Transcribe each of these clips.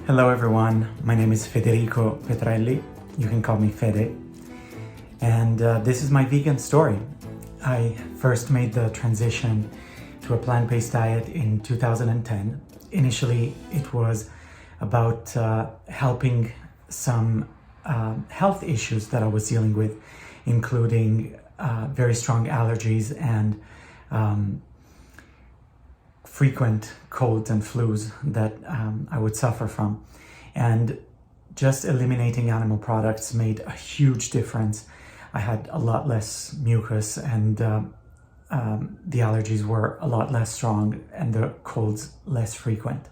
Hello everyone, my name is Federico Petrelli, you can call me Fede, and this is my vegan story. I first made the transition to a plant-based diet in 2010. Initially it was about helping some health issues that I was dealing with, including very strong allergies and frequent colds and flus that I would suffer from. And just eliminating animal products made a huge difference. I had a lot less mucus and the allergies were a lot less strong and the colds less frequent.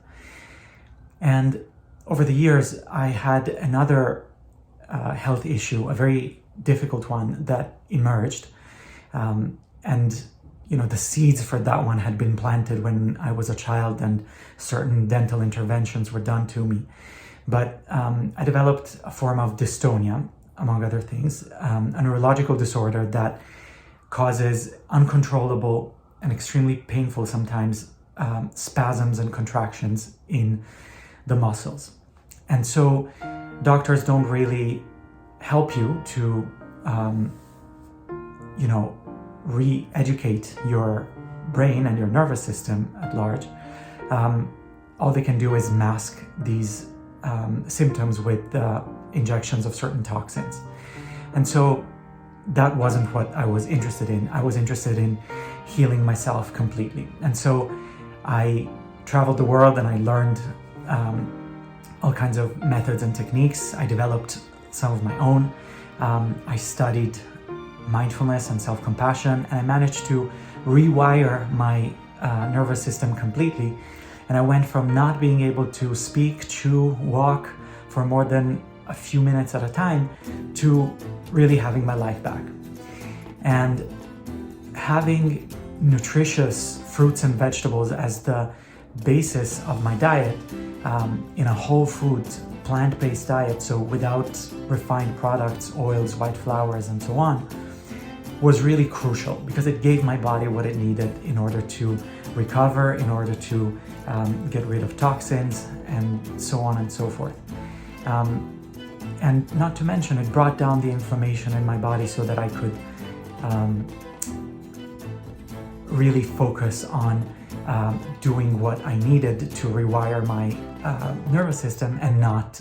And over the years, I had another health issue, a very difficult one that emerged. And the seeds for that one had been planted when I was a child and certain dental interventions were done to me. But I developed a form of dystonia, among other things, a neurological disorder that causes uncontrollable and extremely painful sometimes spasms and contractions in the muscles. And so doctors don't really help you to, re-educate your brain and your nervous system at large. All they can do is mask these symptoms with injections of certain toxins. And so that wasn't what I was interested in. I was interested in healing myself completely. And so I traveled the world and I learned all kinds of methods and techniques. I developed some of my own. I studied mindfulness and self-compassion, and I managed to rewire my nervous system completely. And I went from not being able to speak, chew, walk for more than a few minutes at a time to really having my life back. And having nutritious fruits and vegetables as the basis of my diet, in a whole food, plant-based diet, so without refined products, oils, white flours, and so on, was really crucial because it gave my body what it needed in order to recover, in order to get rid of toxins, and so on and so forth. And not to mention, it brought down the inflammation in my body so that I could really focus on doing what I needed to rewire my nervous system and not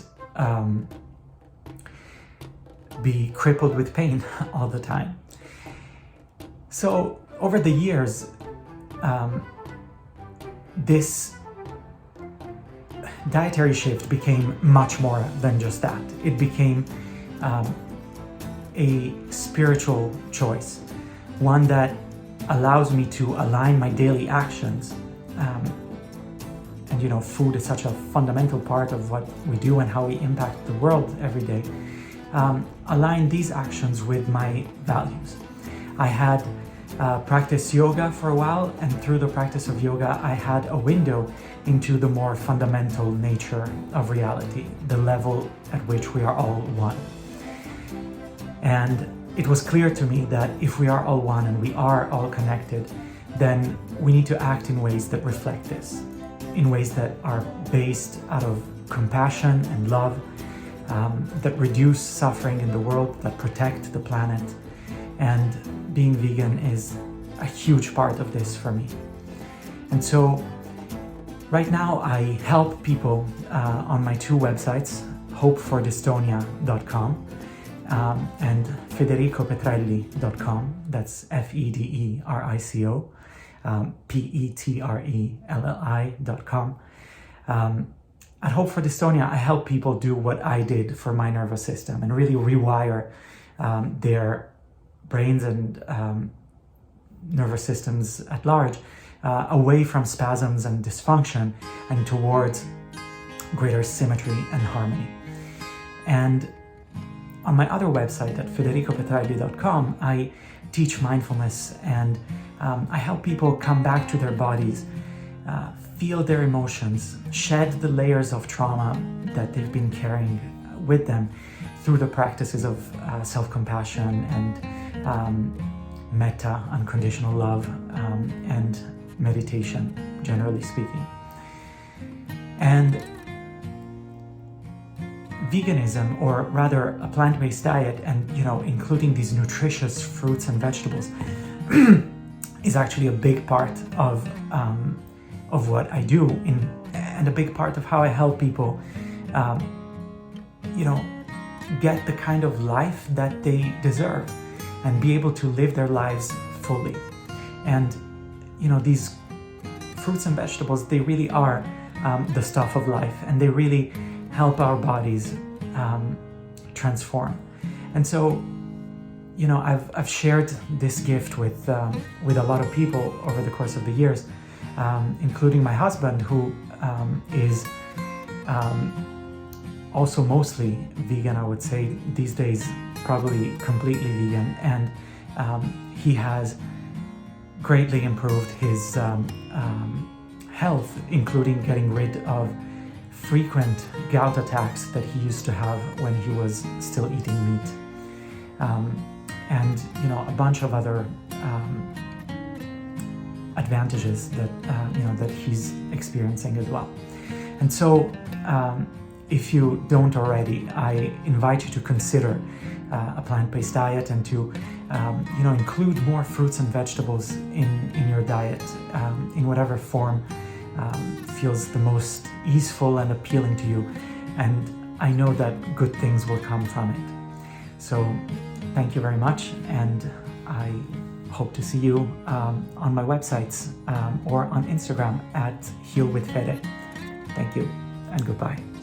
be crippled with pain all the time. So over the years, this dietary shift became much more than just that. It became a spiritual choice, one that allows me to align my daily actions. And food is such a fundamental part of what we do and how we impact the world every day. Align these actions with my values. I had practiced yoga for a while, and through the practice of yoga, I had a window into the more fundamental nature of reality, the level at which we are all one. And it was clear to me that if we are all one and we are all connected, then we need to act in ways that reflect this, in ways that are based out of compassion and love, that reduce suffering in the world, that protect the planet. And being vegan is a huge part of this for me. And so right now I help people on my two websites, hopefordystonia.com and federicopetrelli.com. That's Federico Petrelli.com. At Hope for Dystonia, I help people do what I did for my nervous system and really rewire their brains and nervous systems at large away from spasms and dysfunction and towards greater symmetry and harmony. And on my other website at federicopetrelli.com, I teach mindfulness and I help people come back to their bodies, feel their emotions, shed the layers of trauma that they've been carrying with them through the practices of self-compassion and metta, unconditional love, and meditation, generally speaking. And veganism, or rather a plant-based diet, and including these nutritious fruits and vegetables is actually a big part of what I do, and a big part of how I help people get the kind of life that they deserve and be able to live their lives fully. And these fruits and vegetables, they really are the stuff of life, and they really help our bodies transform. And so I've shared this gift with a lot of people over the course of the years, including my husband, who is also mostly vegan, I would say these days, probably completely vegan, and he has greatly improved his health, including getting rid of frequent gout attacks that he used to have when he was still eating meat, and a bunch of other advantages that that he's experiencing as well. And so if you don't already, I invite you to consider a plant-based diet, and to include more fruits and vegetables in your diet, in whatever form feels the most easeful and appealing to you. And I know that good things will come from it. So thank you very much, and I hope to see you on my websites or on Instagram at HealWithFede. Thank you and goodbye.